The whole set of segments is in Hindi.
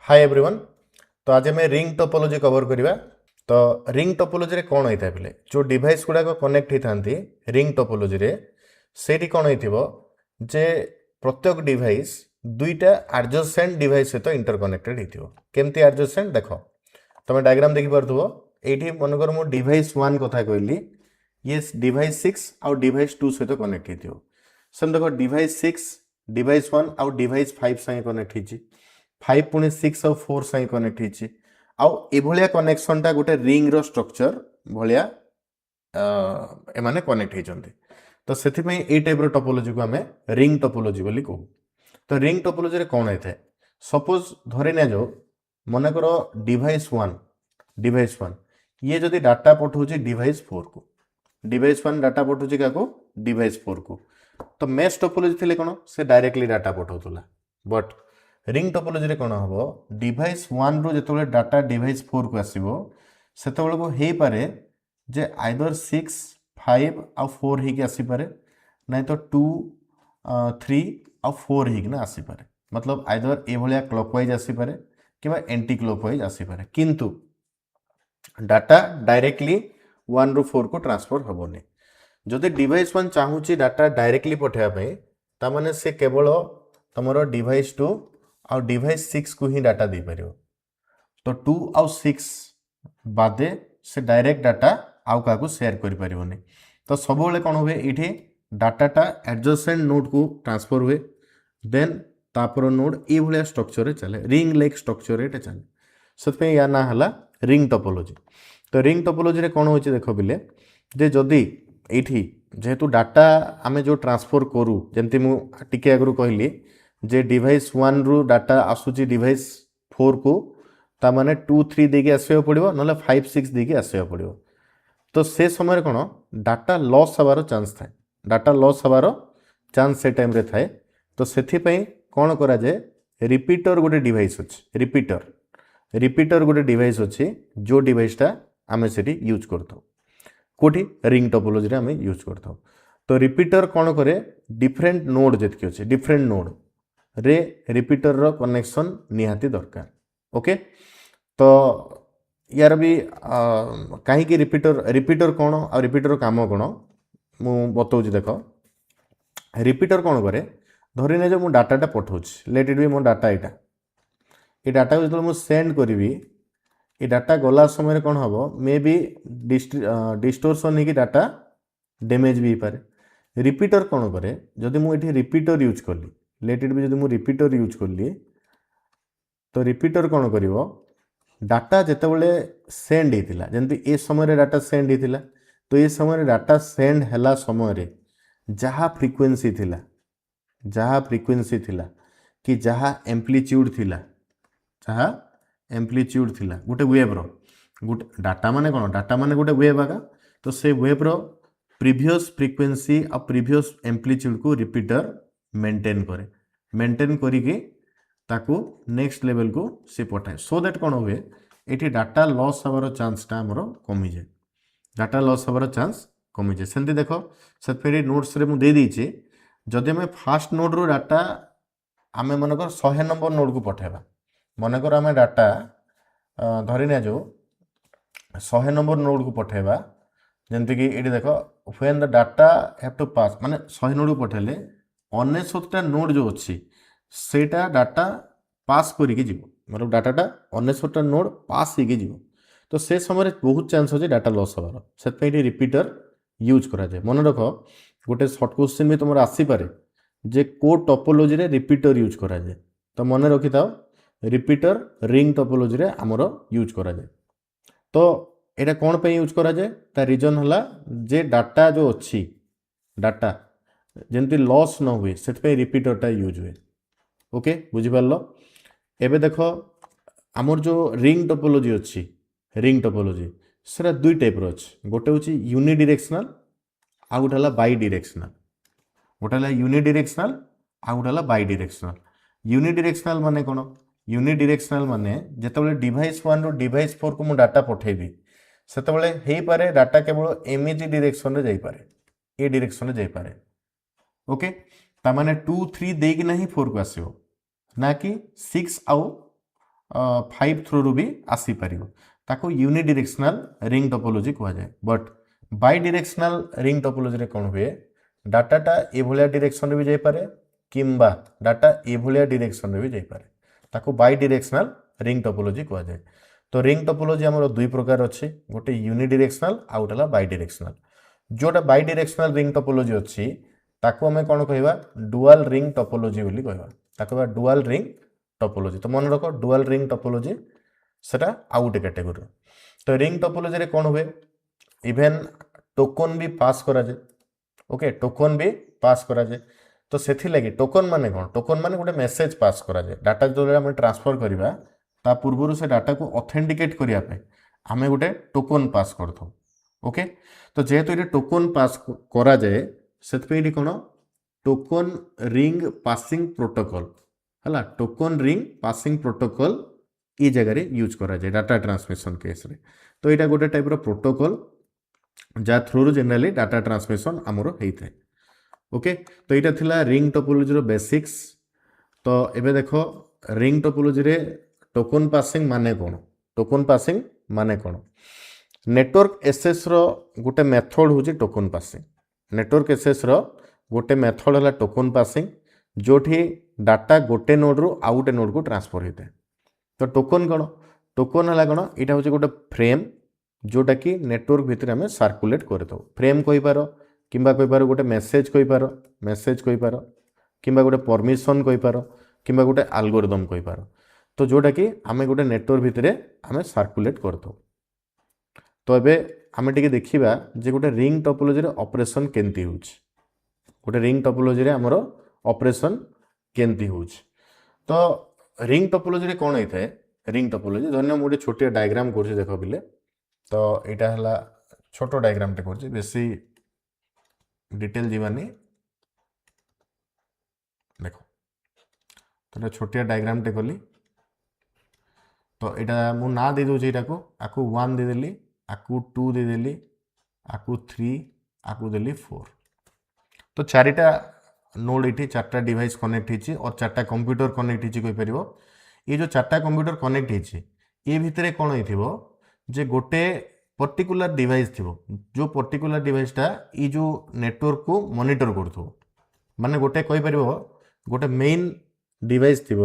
Hi everyone. तो आज हमें रिंग टोपोलॉजी कवर करिबा। तो रिंग टोपोलॉजी रे कोन होइता बेले जो डिवाइस गुडा को कनेक्ट होइथांती रिंग टोपोलॉजी रे सेठी कोन होइथिबो जे प्रत्येक डिवाइस दुईटा एडजेसेंट डिवाइस सहित इंटरकनेक्टेड होइथिबो। केमती एडजेसेंट देखो तमे डायग्राम देखि परथुबो। एठी मनकर मो डिवाइस 1 कथा कहली, ये डिवाइस 6 और डिवाइस 2 सहित कनेक्ट होइथिबो। सम देखो डिवाइस 6 डिवाइस 1 और डिवाइस 5 संगे कनेक्ट हिची, 5 पुणी 6 और 4 संगे कनेक्ट हिची। आउ एभलिया कनेक्शन टा गोटे रिंग रो स्ट्रक्चर भलिया एमाने कनेक्ट होइचंती। तो सेथि पई ए टाइप रो टोपोलॉजी को हमें रिंग टोपोलॉजी बोली कहू। तो रिंग टोपोलॉजी रे कोन होइथे, सपोज धरि ने जो मने करो डिवाइस 1 ये जदि डाटा पठाउची डिवाइस 4 को, डिवाइस 1 डाटा पठाउची काको डिवाइस 4 को, तो मेश टोपोलॉजी थिले कोन से डायरेक्टली डाटा पठाउतला। बट रिंग टोपोलॉजी रे कोन हबो डिवाइस 1 रो जेतोले डाटा डिवाइस 4 को आसीबो सेतोले को हेई पारे जे आइदर 6 5 और 4 ही के आसी पारे, नहीं तो 2 3 और 4 ही ना आसी पारे। मतलब आइदर ए भलिया क्लॉकवाइज आसी पारे किबा एंटी क्लॉकवाइज आसी पारे, किंतु डाटा डायरेक्टली 1 रू 4 को ट्रांसफर हबोनी। जदि डिवाइस 1 चाहूची डाटा डायरेक्टली पठाया पई ता माने से केवल तमरो डिवाइस 2 और डिवाइस 6 को ही डाटा दे परियो। तो 2 और 6 बादे से डायरेक्ट डाटा आउ का को शेयर करि परियोनी। तो सब बेले कोन होवे इठी डाटाटा एडजेसेंट नोड को ट्रांसफर हुए, देन तापर नोड ए भलिया स्ट्रक्चर रे चले, रिंग लाइक स्ट्रक्चर रे चले। सतपे या ना हला रिंग टोपोलॉजी। तो रिंग टोपोलॉजी रे कोन होची देखो बिले जे जदी एठी जेहेतु डाटा आमे जो ट्रांसफर करू जेंति मु टिके आगरु कहली जे डिवाइस 1 रु डाटा आसुची डिवाइस 4 को ता माने 2 3 देके आसे पड़िबो नले 5 6 देके आसे पड़िबो। तो से समय रे कोन डाटा लॉस हबार चांस थाए, डाटा लॉस हबार चांस से टाइम रे थाए। तो सेथि पई कोन करा जे रिपीटर गोटे डिवाइस अछि, रिपीटर गोटे डिवाइस अछि जो डिवाइसटा आमे सेठी यूज करथौ कोठी रिंग टोपोलॉजी रे आमे यूज करथौ। तो रिपीटर कोन करे डिफरेंट नोड जेतकी अछि डिफरेंट नोड रे रिपीटर रो कनेक्शन निहाती दरकार। ओके, तो यार भी कहीं की रिपीटर कौन और रिपीटर काम कौन मु बताऊँ देख। रिपीटर कौन करे धरी ने जो मु डाटाटा पठाऊँ, लेट इट बी मो डाटा यहाँ ये डाटा को जो सेंड करी ये डाटा गला समय कौन हम मे बी डिस्टोर्सन हो डाटा डैमेज भी पारे। रिपीटर कौन करे जदि मुझे रिपीटर यूज कली, लेट इट बी जदि मु रिपीटर यूज कली तो रिपीटर कौन करिवो डाटा जेतेबेले सेंड होता जमी ए समय डाटा सेंड होता तो ये समय डाटा सेंड हैला समय रे जहाँ फ्रिक्वेंसी थिला कि जहाँ एम्प्लीट्यूड थिला गोटे वेव रो गोटे डाटा माने कौन डाटा माने गोटे वेव आगा। तो से वेव रो प्रीवियस फ्रिक्वेंसी और प्रीवियस एम्प्लीट्यूड को रिपीटर मेंटेन करिके ताकू नेक्स्ट लेवल को से पठाए सो दैट कौन हुए ये डाटा लॉस हबार चांसटा आमर कमी जाए, डाटा लॉस हबार चांस कमी जाए। सेमती देख से नोट्स रे मुझे देदेचे जदि आम फास्ट नोड रो डाटा आम मनकर 100 नंबर नोड को पठेबा, मनकर आम डाटा धरी ना जो 100 नंबर नोड को पठेबा जमती कि ये देख when the data have to pass माने 100 नोड को पठेले 99टा नोड जो अच्छी सेटा डाटा पास करिके जीवो, मतलब डाटाटा 99टा नोड पास होके जीवो। तो से समय बहुत चांस अच्छे डाटा लॉस हबार से रिपीटर यूज करा जाए। मन रख गोटे शॉर्ट क्वेश्चन भी तुम आसीपे जे को टोपोलॉजी रे रिपीटर यूज करा जाए, तो मन रखि था रिपीटर रिंग टोपोलॉजी रे आमर यूज करा जाए। तो एटा कौन पे यूज करा जाए ता रीजन हला जे डाटा जो अच्छी डाटा जमती लॉस न हुए से रिपीटरटा यूज हुए। ओके बुझिपार। एबे देख आमर जो रिंग टोपोलॉजी अच्छी रिंग टोपोलॉजी सेटा दुई टाइप रो अच्छी, गोटे हूँ यूनिडिरेक्शनल आ गोटे है बाई डिरेक्शनल, गोटे है यूनिडिरेक्शनल आ गोटे है बाई डिरेक्शनल। यूनिडिरेक्शनल माने कौन, यूनिडिरेक्शनल माने जेतेबेले डिवाइस 1 रो डिवाइस 4 को मु डाटा पठेबी सेतेबेले हेई पारे डाटा केवल एमएजी डिरेक्शन रे जाई पारे, ए डिरेक्शन रे जाई पारे। ओके, ता माने 2 3 देकी नहीं 4 को आसीबो ना कि 6 आउ फाइव थ्रू रू भी आसी पारिबो ताको यूनिडायरेक्शनल रिंग टोपोलॉजी कहा जाए but by directional ring topology रे कोन हुए डाटाटा ए भलिया डायरेक्शन रे भी जाई पारे किंबा डाटा ए भलिया डायरेक्शन रे भी जाई पारे ताको बाई डायरेक्शनल रिंग टोपोलॉजी कहा जाए। तो रिंग टोपोलॉजी हमरो दुई प्रकार अछि गोटे यूनिडायरेक्शनल आ गोटेला बाई डायरेक्शनल जोटा बाई डायरेक्शनल रिंग टोपोलॉजी अछि ताको हमें कोन कहबा डुअल रिंग टोपोलॉजी बोली कहबा ताको बा डुअल रिंग टोपोलॉजी। तो मन रख डुअल रिंग टोपोलॉजी सेटा आउ गोटे कैटेगोरी। तो रिंग टोपोलॉजी रे कोन हुए इवेन टोकन भी पास करा जाए ओके टोकन भी पास करा जाए। तो सेथि लगी टोकन माने कोन टोकन माने गोटे मेसेज पास करा जाए डाटा जो हम ट्रांसफर करबा ता पूर्व से डाटा को ऑथेंटिकेट करिया पे हमें गोटे टोकन पास करथो ओके। तो जेहेतु ये टोकन पास करा जाए सेतपे कोन टोकन रिंग पासिंग प्रोटोकॉल हला टोकन रिंग पासिंग प्रोटोकॉल ई जगह रे यूज करा जाए डाटा ट्रांसमिशन केस रे। तो यहाँ गोटे टाइप रो प्रोटोकॉल जा थ्रू जनरली डाटा ट्रांसमिशन आमर होता है ओके। तो यहाँ थिला रिंग टोपोलॉजी रो बेसिक्स। तो एबे देखो रिंग टोपोलॉजी रे टोकन पासिंग माने कोन टोकन पासिंग माने कोन नेटवर्क एसेस रो गोटे मेथड होची टोकन पासिंग नेटवर्क एसेस रो गोटे मेथड हला टोकन पासिंग जोठी डाटा गोटे नोड रु आउ गोटे नोड को ट्रांसफर होता है। तो टोकन कौन टोकन है कौन यहाँ हूँ गोटे फ्रेम जोटा कि नेटवर्क भितर आम सर्कुलेट कर फ्रेम कहींपार कि गोटे मेसेज कहींपार कि गोटे परमिशन कहींपार कि गोटे आल्गोरिदम कहींपार। तो जोटा कि आम गोटे नेटवर्क भितर आम सर्कुलेट कर। तो ये आम टे देखा जे गोटे रिंग टोपोलॉजी ऑपरेशन केमती हो गोटे रिंग टोपोलॉजी आमर ऑपरेशन केमती हो। तो रिंग टोपोलॉजी रे कौन होता है रिंग टोपोलॉजी धन्य मुझे छोटे डायग्राम कर देख बिले। तो यहाँ है छोट डायग्राम टे कर बेसी डिटेल जीवानी देख। तो छोटिया डायग्राम टे कली। तो यहाँ मु ना दे दूसरी यहाँ आकु 1 देदेली आकु 2 देदेली आकु 3 आकु देली 4। तो चारिटा नोड ये चार्टा डिवाइस कनेक्ट होती और चार्टा कंप्यूटर कनेक्ट होपर ये जो चार्टा कंप्यूटर कनेक्ट होती ये भितर कौन हो जे गोटे पर्टिकुलर डिवाइस थी जो पर्टिकुलर डिवाइसटा ये जो नेटवर्क को मॉनिटर कर माने गोटे कहीपर गोटे मेन डिवाइस थी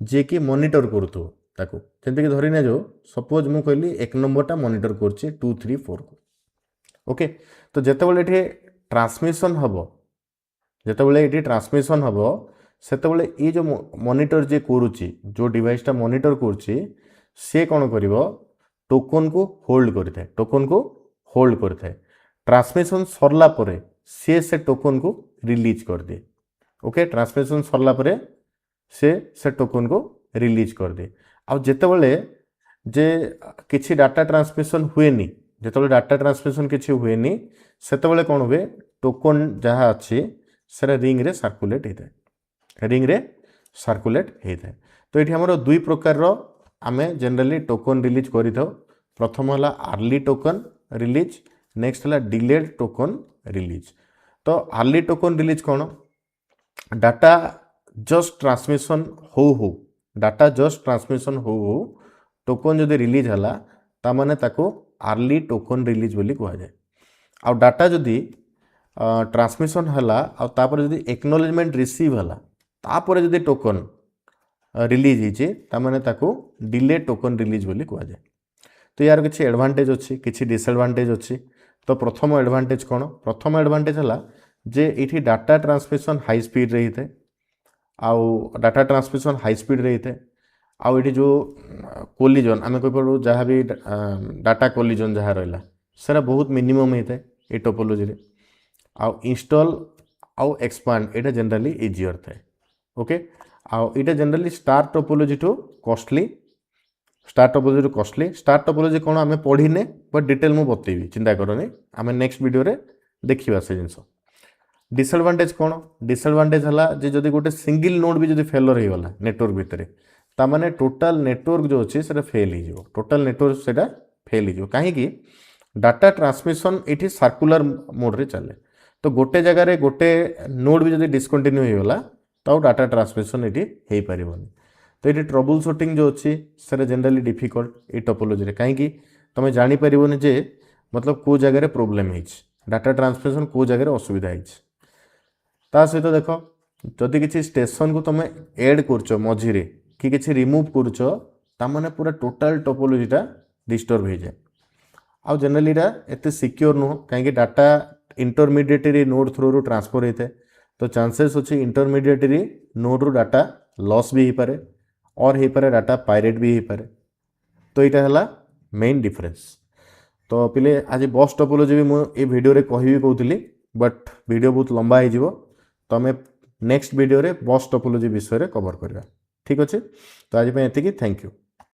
जे कि मॉनिटर करूँ जमीक धरी ना जो सपोज मु कहली 1 नंबरटा मॉनिटर कर 2 3 4 को ओके। तो जितेबाला ये ट्रांसमिशन हम जितेबाला ये ट्रांसमिशन हम सेतेबाला ये जो मॉनिटर जे करुच्ची जो डिवाइसटा मॉनिटर करुच्ची से कौन कर टोकन को होल्ड करता है टोकन को होल्ड करता है ट्रांसमिशन सरला परे से टोकन को रिलीज कर दे ओके। ट्रांसमिशन सरला परे से टोकन को रिलीज कर दे। आ जितेबाला जे किसी डाटा ट्रांसमिशन हुए जितेबाला डाटा ट्रांसमिशन किसी हुए सेतेबाला कौन हुए टोकन जहाँ अच्छी से रिंग रे सर्कुलेट होता है रिंग रे सर्कुलेट होता है। तो ये आमर दुई प्रकार आम जनरली टोकन रिलीज कर प्रथम है अर्ली टोकन रिलीज नेक्स्ट है डिलेड टोकन रिलीज। तो अर्ली टोकन रिलीज कौन डाटा जस्ट ट्रांसमिशन हो डाटा जस्ट ट्रांसमिशन हो टोकन जदि रिलीज है तामाने ताको अर्ली टोकन रिलीज बोली कहा जाए। आ डाटा जदि ट्रांसमिशन है जदि एक्नॉलेजमेंट रिसीव है तापर जदि टोकन रिलीज होती तामाने ताको डिले टोकन रिलीज बोली कहा जाए। तो यार किसी एडवांटेज अच्छी किसी डिसएडवांटेज अच्छी। तो प्रथम एडवांटेज कौन प्रथम एडवांटेज है जे ये डाटा ट्रांसमिशन हाई स्पीड रही थे आउ डाटा ट्रांसमिशन हाई स्पीड रही थे आउ ये जो कोलिजन आम कहीपर जहाँ भी डाटा कोलिजन जहाँ रहा सारा बहुत मिनिमम होता है ये टोपोलॉजी रे आउ इंस्टॉल आउ एक्सपांड ये जनरली इजियर थाए ओके। आउ ये generally star topology to costly star topology कौन आम पढ़ीने बट डिटेल मु बतेबी चिंता करनी आम नेक्स्ट वीडियो रे देखा से जिनस। डिसएडवांटेज कौन डिसएडवांटेज है जे जदि गोटे सिंगल नोड भी जदि फेलर हो गला नेटवर्क भितर तामाने टोटल नेटवर्क जो अच्छे से फेल हो टोटल नेटवर्क से फेल हो कहीं डाटा ट्रांसमिशन ये सर्कुलर मोड रे चले। तो गोटे जगार गोटे नोड भी जदि डिस्कंटिन्यू हो गला तो डाटा ट्रांसमिशन ये हो पारबनी। तो ये ट्रबल सुटिंग जो अच्छी सर जनरली डिफिकल्ट ये टोपोलॉजी कहीं तुम जापर जे मतलब कौ जगह प्रोब्लेम है डाटा ट्रांसमिशन कौ जगह असुविधा है सहित देख जदि किसी स्टेशन को तुम एड कर मझीरे कि किसी रिमूव कर पूरा टोटाल टोपोलॉजीटा डिस्टर्ब हो जाए आउ जनरली एत सिक्योर नुह कहीं data intermediary node through transfer होता है तो चांसेस अच्छे इंटरमीडिएटरी नोड रु डाटा लॉस भी हो पारे और हो पारे डाटा पायरेट भी हो पारे तो यहाँ है मेन डिफरेंस तो पिले आज बस टोपोलॉजी भी मुझे वीडियो रे कहूली बट वीडियो बहुत लंबा हो तो आम नेक्स्ट वीडियो रे बस टोपोलॉजी विषय कवर करवा ठीक अच्छे तो आज ये थैंक यू।